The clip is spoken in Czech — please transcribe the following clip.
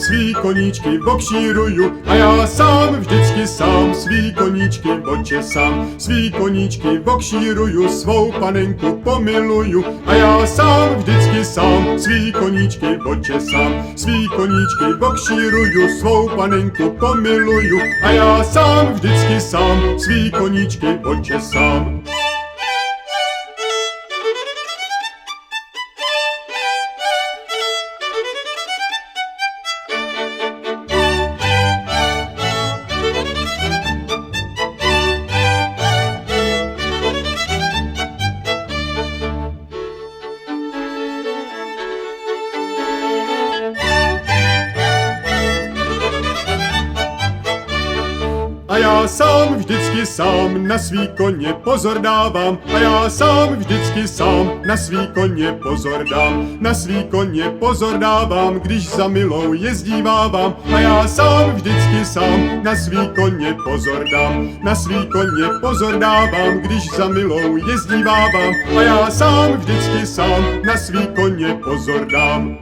svý koníčky okšíruju a já sám vždycky sám svý koníčky očesám. Svý koníčky okšíruju, svou panenku pomiluju a já sám vždycky sám svý koníčky očesám. Svý koníčky okšíruju, svou panenku pomiluju a já sám vždycky sám svý koníčky očesám. A já sám vždycky sám na svý koně pozor dávám. A já sám vždycky sám na svý koně pozor dám. Na svý koně pozor dávám, když za milou jezdívávám. A já sám vždycky sám na svý koně pozor dám. Na svý koně pozor dávám, když za milou jezdívávám. A já sám vždycky sám na svý koně pozor dám.